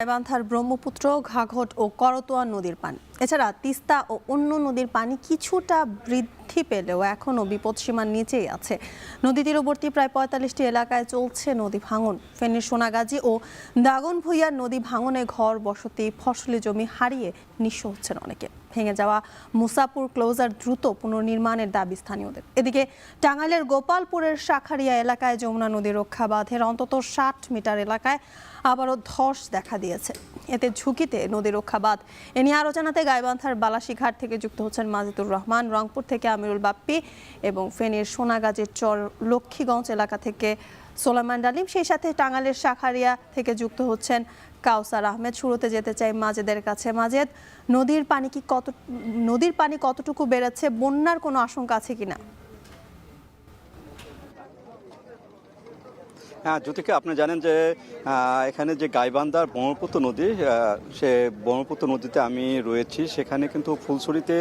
গাইবান্ধার ব্রহ্মপুত্র, ঘাঘট ও করতোয়া নদীর পানি, এছাড়া তিস্তা ও অন্য নদীর পানি কিছুটা বৃদ্ধি পেলেও এখনও বিপদসীমার নিচেই আছে। নদী তীরবর্তী প্রায় ৪৫টি এলাকায় চলছে নদী ভাঙন। ফেনীর সোনাগাজী ও দাগনভূঞার নদী ভাঙনে ঘর বসতি, ফসলি জমি হারিয়ে নিঃস্ব হচ্ছেন অনেকে। ভেঙে যাওয়া মুসাপুর ক্লোজার দ্রুত পুনর্নির্মাণের দাবি স্থানীয়দের। এদিকে টাঙ্গাইলের গোপালপুরের শাখারিয়া এলাকায় যমুনা নদী রক্ষা বাঁধের অন্তত ৬০ মিটার এলাকায় আবারও ধস দেখা দিয়েছে। এতে ঝুঁকিতে নদী রক্ষা বাঁধ। এ নিয়ে আরও জানাতে গাইবান্ধার বালাসীঘাট থেকে যুক্ত হচ্ছেন মাজিদুর রহমান, রংপুর থেকে আমিরুল বাপ্পি এবং ফেনীর সোনাগাজীর চর লক্ষ্মীগঞ্জ এলাকা থেকে সোলাইমান ডালিম, সেই সাথে টাঙ্গাইলের শাখারিয়া থেকে যুক্ত হচ্ছেন কাউসার আহমেদ। শুরুতে যেতে চাই মাজেদের কাছে। মাজেদ, নদীর পানি কতটুকু বেড়েছে? বন্যার কোনো আশঙ্কা আছে কিনা? হ্যাঁ জ্যোতিকা, আপনি জানেন যে এখানে যে গাইবান্ধার ব্রহ্মপুত্র নদী, সে ব্রহ্মপুত্র নদীতে আমি রয়েছি। সেখানে কিন্তু ফুলছড়িতে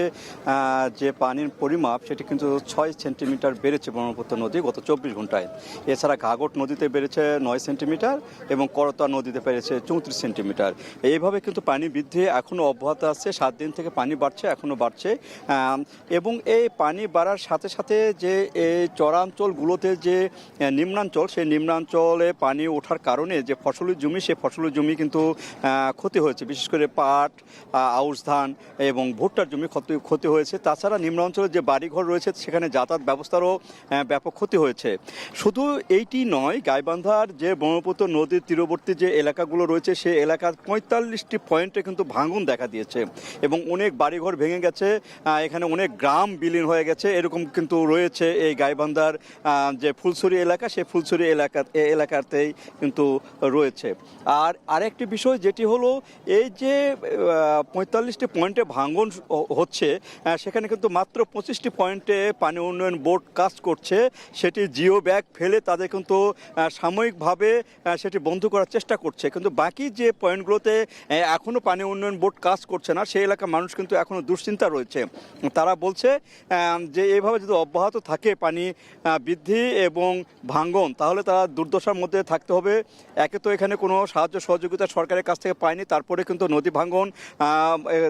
যে পানির পরিমাপ সেটি কিন্তু ৬ সেন্টিমিটার বেড়েছে ব্রহ্মপুত্র নদী গত ২৪ ঘন্টায়। এছাড়া ঘাঘট নদীতে বেড়েছে ৯ সেন্টিমিটার এবং করতোয়া নদীতে বেড়েছে ৩৪ সেন্টিমিটার। এইভাবে কিন্তু পানি বৃদ্ধি এখনও অব্যাহত আছে। ৭ দিন থেকে পানি বাড়ছে, এখনও বাড়ছে। এবং এই পানি বাড়ার সাথে সাথে যে এই চরাঞ্চলগুলোতে যে নিম্নাঞ্চল, সেই নিম্নাঞ্চলে পানি ওঠার কারণে যে ফসলি জমি, সেই ফসলি জমি কিন্তু ক্ষতি হয়েছে। বিশেষ করে পাট, আউশ ধান এবং ভুট্টার জমি ক্ষতি হয়েছে। তাছাড়া নিম্নাঞ্চলে যে বাড়িঘর রয়েছে সেখানে যাতায়াত ব্যবস্থারও ব্যাপক ক্ষতি হয়েছে। শুধু এইটি নয়, গাইবান্ধার যে ব্রহ্মপুত্র নদীর তীরবর্তী যে এলাকাগুলো রয়েছে সেই এলাকার ৪৫টি পয়েন্টে কিন্তু ভাঙন দেখা দিয়েছে এবং অনেক বাড়িঘর ভেঙে গেছে। এখানে অনেক গ্রাম বিলীন হয়ে গেছে। এরকম কিন্তু রয়েছে এই গাইবান্ধার যে ফুলছড়ি এলাকা, সেই ফুলছড়ি এলাকাতেই কিন্তু রয়েছে। আর আরেকটি বিষয় যেটি হলো, এই যে ৪৫টি পয়েন্টে ভাঙন হচ্ছে, সেখানে কিন্তু মাত্র ২৫টি পয়েন্টে পানি উন্নয়ন বোর্ড কাজ করছে। সেটি জিও ব্যাগ ফেলে তাদের কিন্তু সাময়িকভাবে সেটি বন্ধ করার চেষ্টা করছে। কিন্তু বাকি যে পয়েন্টগুলোতে এখনও পানি উন্নয়ন বোর্ড কাজ করছে না, সেই এলাকার মানুষ কিন্তু এখনও দুশ্চিন্তা রয়েছে। তারা বলছে যে এইভাবে যদি অব্যাহত থাকে পানি বৃদ্ধি এবং ভাঙন, তাহলে তারা দুর্দশার মধ্যে থাকতে হবে। একে তো এখানে কোনো সাহায্য সহযোগিতা সরকারের কাছ থেকে পায়নি, তারপরে কিন্তু নদী ভাঙন,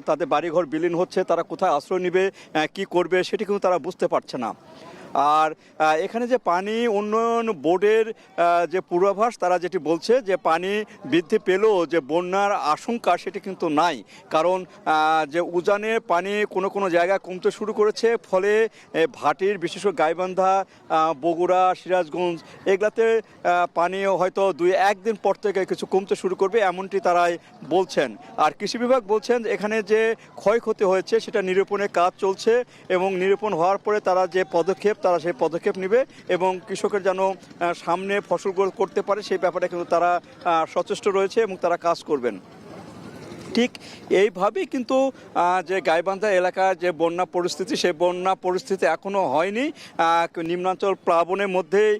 তাদের বাড়িঘর বিলীন হচ্ছে। তারা কোথায় আশ্রয় নেবে, কি করবে সেটি কিন্তু তারা বুঝতে পারছে না। আর এখানে যে পানি উন্নয়ন বোর্ডের যে পূর্বাভাস, তারা যেটি বলছে যে পানি বৃদ্ধি পেলেও যে বন্যার আশঙ্কা সেটি কিন্তু নাই। কারণ যে উজানে পানি কোনো কোনো জায়গায় কমতে শুরু করেছে, ফলে ভাটির, বিশেষ করে গাইবান্ধা, বগুড়া, সিরাজগঞ্জ এগুলাতে পানি হয়তো ২-১ দিন পর থেকে কিছু কমতে শুরু করবে, এমনটি তারাই বলছেন। আর কৃষি বিভাগ বলছেন এখানে যে ক্ষয়ক্ষতি হয়েছে সেটা নিরূপণের কাজ চলছে এবং নিরূপণ হওয়ার পরে তারা যে পদক্ষেপ, তারা সেই পদক্ষেপ নেবে এবং কৃষকের যেন সামনে ফসলগুলো করতে পারে সেই ব্যাপারে কিন্তু তারা সচেষ্ট রয়েছে এবং তারা কাজ করবেন। ঠিক এইভাবেই কিন্তু যে গাইবান্ধা এলাকার যে বন্যা পরিস্থিতি, সেই বন্যা পরিস্থিতি এখনও হয়নি। নিম্নাঞ্চল প্লাবনের মধ্যেই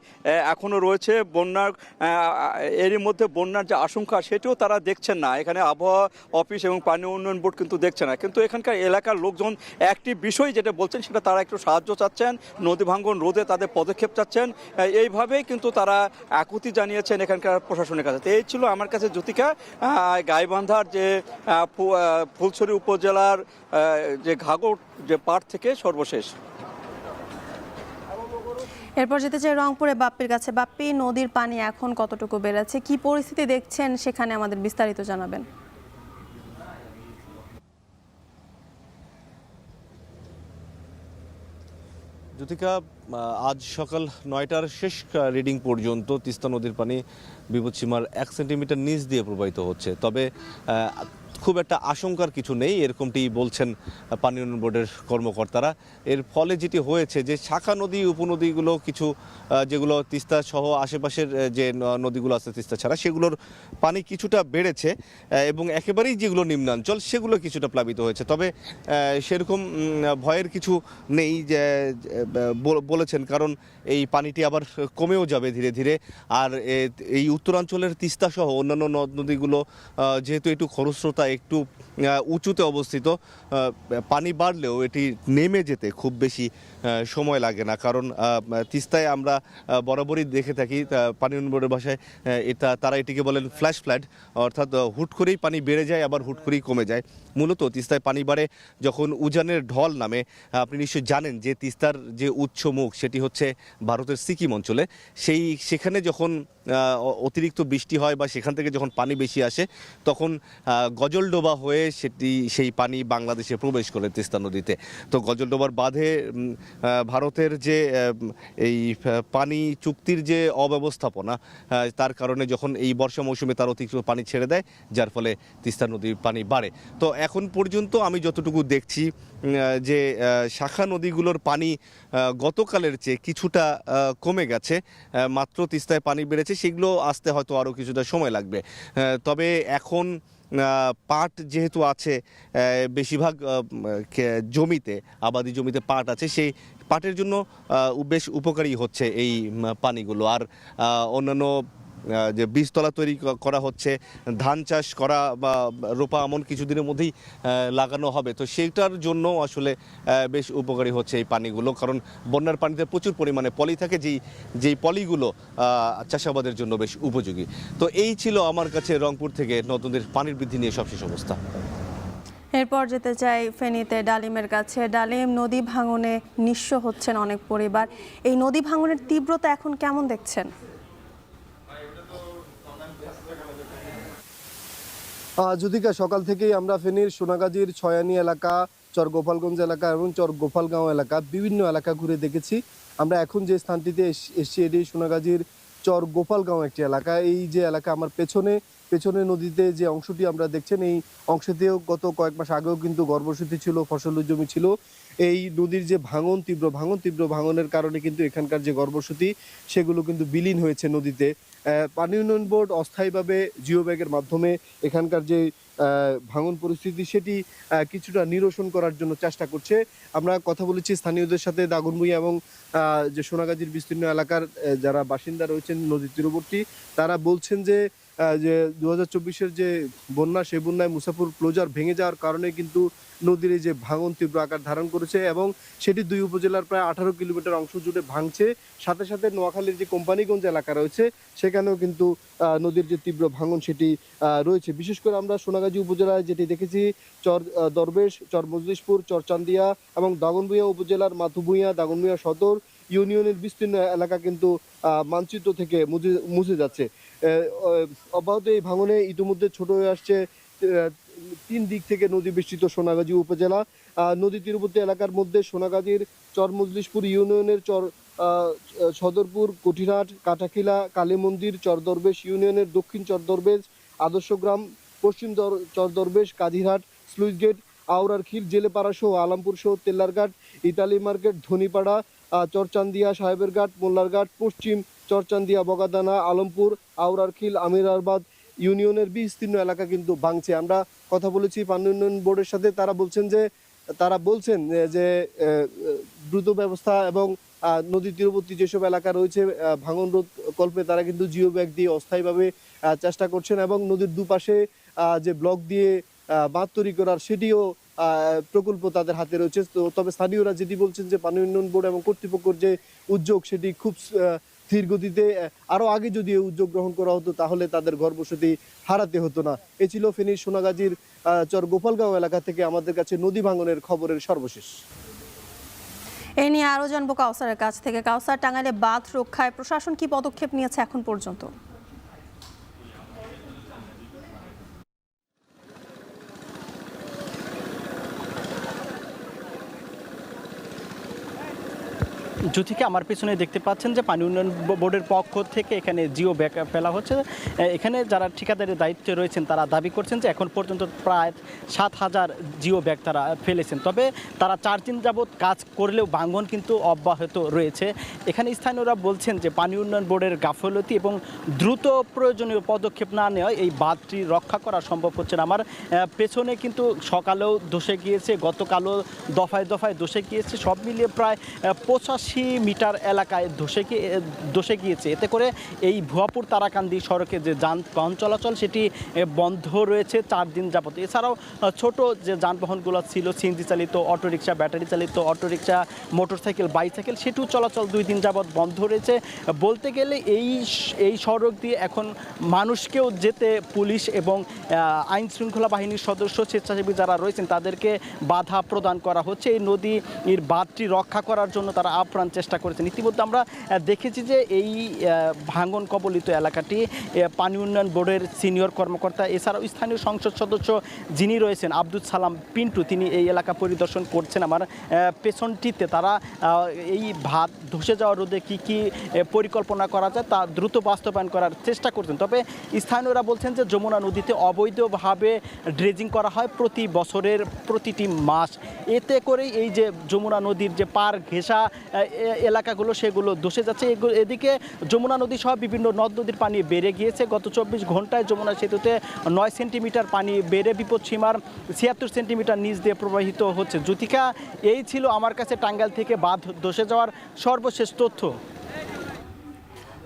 এখনও রয়েছে। বন্যার এরই মধ্যে বন্যার যে আশঙ্কা সেটিও তারা দেখছেন না। এখানে আবহাওয়া অফিস এবং পানি উন্নয়ন বোর্ড কিন্তু দেখছে না। কিন্তু এখানকার এলাকার লোকজন একটি বিষয় যেটা বলছেন, সেটা তারা একটু সাহায্য চাচ্ছেন, নদী ভাঙন রোধে তাদের পদক্ষেপ চাচ্ছেন। এইভাবেই কিন্তু তারা আকুতি জানিয়েছেন এখানকার প্রশাসনের কাছে। এই ছিল আমার কাছে জ্যোতিকা গাইবান্ধার যে ফুলছড়ি উপজেলার যে ঘাঘট যে পাড় থেকে সর্বশেষ। এরপর যেতে চাই রংপুরে বাপ্পির কাছে। বাপ্পি, নদীর পানি এখন কতটুকু বেড়েছে, কি পরিস্থিতি দেখছেন সেখানে, আমাদের বিস্তারিত জানাবেন। জ্যোতিকা, আজ সকাল ৯টার শেষ রিডিং পর্যন্ত তিস্তা নদীর পানি বিপদসীমার ১ সেন্টিমিটার নিচ দিয়ে প্রবাহিত হচ্ছে। তবে খুব একটা আশঙ্কার কিছু নেই, এরকমটি বলছেন পানি উন্নয়ন বোর্ডের কর্মকর্তারা। এর ফলে যেটি হয়েছে যে শাখা নদী, উপনদীগুলো কিছু যেগুলো তিস্তা সহ আশেপাশের যে নদীগুলো আছে তিস্তা ছাড়া, সেগুলোর পানি কিছুটা বেড়েছে এবং একেবারেই যেগুলো নিম্নাঞ্চল সেগুলো কিছুটা প্লাবিত হয়েছে। তবে সেরকম ভয়ের কিছু নেই যে বলেছেন, কারণ এই পানিটি আবার কমেও যাবে ধীরে ধীরে। আর এই উত্তরাঞ্চলের তিস্তা সহ অন্যান্য নদ নদীগুলো যেহেতু একটু খরস্রোতা, একটু উঁচুতে অবস্থিত, পানি বাড়লেও এটি নেমে যেতে খুব বেশি সময় লাগে না। কারণ তিস্তায় আমরা বরাবরই দেখে থাকি, পানি উন্নয়ন বোর্ডের ভাষায় তারা এটিকে বলেন ফ্ল্যাশ ফ্লাড, অর্থাৎ হুট করেই পানি বেড়ে যায় আবার হুট করেই কমে যায়। মূলত তিস্তায় পানি বাড়ে যখন উজানের ঢল নামে। আপনি নিশ্চয়ই জানেন যে তিস্তার যে উৎস মুখ সেটি হচ্ছে ভারতের সিকিম অঞ্চলে। সেখানে যখন অতিরিক্ত বৃষ্টি হয় বা সেখান থেকে যখন পানি বেশি আসে, তখন গজলডোবা হয়ে সেই পানি বাংলাদেশে প্রবেশ করে তিস্তা নদীতে। তো গজলডোবার বাঁধে ভারতের যে এই পানি চুক্তির যে অব্যবস্থাপনা, তার কারণে যখন এই বর্ষা মৌসুমে তার অতিরিক্ত পানি ছেড়ে দেয়, যার ফলে তিস্তা নদীর পানি বাড়ে। তো এখন পর্যন্ত আমি যতটুকু দেখছি যে শাখা নদীগুলোর পানি গতকালের চেয়ে কিছুটা কমে গেছে। মাত্র তিস্তায় পানি বেড়েছে, সেগুলো আসতে হয়তো আরও কিছুটা সময় লাগবে। তবে এখন পাট যেহেতু আছে বেশিরভাগ জমিতে, আবাদি জমিতে পাট আছে, সেই পাটের জন্য বেশ উপকারী হচ্ছে এই পানিগুলো। আর অন্যান্য যে বীজতলা তৈরি করা হচ্ছে, ধান চাষ করা বা রোপা এমন কিছুদিনের মধ্যেই লাগানো হবে, তো সেইটার জন্য আসলে বেশ উপকারী হচ্ছে এই পানিগুলো। কারণ বন্যার পানিতে প্রচুর পরিমাণে পলি থাকে, যেই পলিগুলো চাষাবাদের জন্য বেশ উপযোগী। তো এই ছিল আমার কাছে রংপুর থেকে নদীর পানির বৃদ্ধি নিয়ে সবশেষ অবস্থা। এরপর যেতে চাই ফেনীতে ডালিমের কাছে। ডালিম, নদী ভাঙনে নিঃস্ব হচ্ছেন অনেক পরিবার। এই নদী ভাঙনের তীব্রতা এখন কেমন দেখছেন? যদিকা সকাল থেকেই আমরা ফেনীর সোনাগাজীর ছয়ানি এলাকা, চর গোপালগঞ্জ এলাকা এবং চর গোপালগাঁও এলাকা, বিভিন্ন এলাকা ঘুরে দেখেছি। আমরা এখন যে স্থানটিতে এসেছি এটি সোনাগাজীর চর গোপালগাঁও একটি এলাকা। এই যে এলাকা আমার পেছনে নদীতে যে অংশটি আমরা দেখছেন, এই অংশতেও গত কয়েক মাস আগেও কিন্তু গর্ভবসতি ছিল, ফসলের জমি ছিল। এই নদীর যে তীব্র ভাঙনের কারণে কিন্তু এখানকার যে গর্ভবসতি সেগুলো কিন্তু বিলীন হয়েছে নদীতে। পানি উন্নয়ন বোর্ড অস্থায়ীভাবে জিও ব্যাগের মাধ্যমে এখানকার যে ভাঙন পরিস্থিতি সেটি কিছুটা নিরসন করার জন্য চেষ্টা করছে। আমরা কথা বলেছি স্থানীয়দের সাথে, দাগনভূঞা এবং যে সোনাগাজীর বিস্তীর্ণ এলাকার যারা বাসিন্দা রয়েছেন নদীর তীরবর্তী, তারা বলছেন যে 2024-এর যে বন্যা, সেই বন্যায় মুসাফর ক্লোজার ভেঙে যাওয়ার কারণে কিন্তু নদীর এই যে ভাঙন তীব্র আকার ধারণ করেছে এবং সেটি 2 উপজেলার প্রায় 18 কিলোমিটার অংশ জুড়ে ভাঙছে। সাথে সাথে নোয়াখালীর যে কোম্পানিগঞ্জ এলাকা রয়েছে সেখানেও কিন্তু নদীর যে তীব্র ভাঙন সেটি রয়েছে। বিশেষ করে আমরা সোনাগাজী উপজেলায় যেটি দেখেছি, চর দরবেশ, চর মজলিশপুর, চর চান্দিয়া এবং দাগনভূঞা উপজেলার মাতুভূঞা, দাগনভূঞা সদর ইউনিয়নের বিস্তীর্ণ এলাকা কিন্তু মানচিত্র থেকে মুছে যাচ্ছে। অব্যাহত এই ভাঙনে ইতিমধ্যে ছোট হয়ে আসছে 3 দিক থেকে নদী বেষ্টিত সোনাগাজী উপজেলা। নদী তীরবর্তী এলাকার মধ্যে সোনাগাজীর চর মজলিশপুর ইউনিয়নের চর সদরপুর, কঠিরহাট, কাটাখিলা, কালীমন্দির, চর দরবেশ ইউনিয়নের দক্ষিণ চর দরবেশ, আদর্শগ্রাম, পশ্চিম চর দরবেশ, কাজিরহাট, স্লুইসগেট, আউরারখিল, জেলেপাড়া সহ আলামপুর সহ তেল্লারঘাট, ইতালি মার্কেট, ধনীপাড়া, চরচান্দিয়া, সাহেবেরঘাট, মোল্লারঘাট, পশ্চিম চরচান্দিয়া, বগাদানা, আলমপুর, আউরারখিল, আমিরাবাদ ইউনিয়নের বিস্তীর্ণ এলাকা কিন্তু ভাঙছে। আমরা কথা বলেছি পানি উন্নয়ন বোর্ডের সাথে, তারা বলছেন যে দ্রুত ব্যবস্থা এবং নদী তীরবর্তী যেসব এলাকা রয়েছে ভাঙন রোধ কল্পে তারা কিন্তু জিও ব্যাগ দিয়ে অস্থায়ীভাবে চেষ্টা করছেন এবং নদীর দুপাশে যে ব্লক দিয়ে বাঁধ তৈরি করার সেটিও প্রকল্প তাদের হাতে রয়েছে। তবে স্থানীয়রা যেটি বলছেন যে পানি উন্নয়ন বোর্ড এবং কর্তৃপক্ষের যে উদ্যোগ সেটি খুব ধীর গতিতে, আরও আগে যদি এই উদ্যোগ গ্রহণ করা হতো তাহলে তাদের ঘরবসতি হারাতে হতো না। এ ছিল ফেনীর সোনাগাজীর চর গোপালগাঁও এলাকা থেকে আমাদের কাছে নদী ভাঙনের খবরের সর্বশেষ। এ নিয়ে আরও জানবো কাউসারের কাছ থেকে। কাউসার, টাঙ্গাইলে বাঁধ রক্ষায় প্রশাসন কি পদক্ষেপ নিয়েছে এখন পর্যন্ত? জ্যোতিকে আমার পেছনে দেখতে পাচ্ছেন যে পানি উন্নয়ন বোর্ডের পক্ষ থেকে এখানে জিও ব্যাগ ফেলা হচ্ছে। এখানে যারা ঠিকাদারের দায়িত্বে রয়েছেন তারা দাবি করছেন যে এখন পর্যন্ত প্রায় 7,000 জিও ব্যাগ তারা ফেলেছেন। তবে তারা 4 দিন যাবৎ কাজ করলেও ভাঙন কিন্তু অব্যাহত রয়েছে। এখানে স্থানীয়রা বলছেন যে পানি উন্নয়ন বোর্ডের গাফলতি এবং দ্রুত প্রয়োজনীয় পদক্ষেপ না নেওয়ায় এই বাঁধটি রক্ষা করা সম্ভব হচ্ছে না। আমার পেছনে কিন্তু সকালেও ধসে গিয়েছে, গতকালও দফায় দফায় ধসে গিয়েছে। সব মিলিয়ে প্রায় 85 মিটার এলাকায় ধসে গিয়েছে। এতে করে এই ভুয়াপুর তারাকান্দি সড়কে যে যানবাহন চলাচল সেটি বন্ধ রয়েছে 4 দিন যাবত। এছাড়াও ছোট যে যানবাহনগুলো ছিল সিএনজি চালিত অটোরিকশা, ব্যাটারি চালিত অটোরিকশা, মোটরসাইকেল, বাইসাইকেল সেটিও চলাচল 2 দিন যাবত বন্ধ রয়েছে। বলতে গেলে এই সড়ক দিয়ে এখন মানুষকেও যেতে পুলিশ এবং আইন শৃঙ্খলা বাহিনীর সদস্য, স্বেচ্ছাসেবী যারা রয়েছেন তাদেরকে বাধা প্রদান করা হচ্ছে। এই নদীর বাঁধটি রক্ষা করার জন্য তারা আপ্রাণ চেষ্টা করেছেন। ইতিমধ্যে আমরা দেখেছি যে এই ভাঙন কবলিত এলাকাটি পানি উন্নয়ন বোর্ডের সিনিয়র কর্মকর্তা এছাড়াও স্থানীয় সংসদ সদস্য যিনি রয়েছেন আব্দুল সালাম পিন্টু, তিনি এই এলাকা পরিদর্শন করছেন। আমার পেছনটিতে তারা এই ভাত ধসে যাওয়া রোধে কি পরিকল্পনা করা যায় তা দ্রুত বাস্তবায়ন করার চেষ্টা করছেন। তবে স্থানীয়রা বলছেন যে যমুনা নদীতে অবৈধভাবে ড্রেজিং করা হয় প্রতি বছরের প্রতিটি মাস। এতে করে এই যে যমুনা নদীর যে পার ঘেঁষা এলাকাগুলো সেগুলো ধসে যাচ্ছে। এদিকে যমুনা নদী সহ বিভিন্ন নদ নদীর পানি বেড়ে গিয়েছে। গত 24 ঘন্টায় যমুনা সেতুতে 9 সেন্টিমিটার পানি বেড়ে বিপদসীমার 76 সেন্টিমিটার নিচ দিয়ে প্রবাহিত হচ্ছে। জ্যোতিকা, এই ছিল আমার কাছে টাঙ্গাইল থেকে বাঁধ ধসে যাওয়ার সর্বশেষ তথ্য।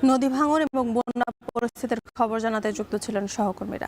নদী ভাঙন এবং বন্যা পরিস্থিতির খবর জানাতে যুক্ত ছিলেন সহকর্মীরা।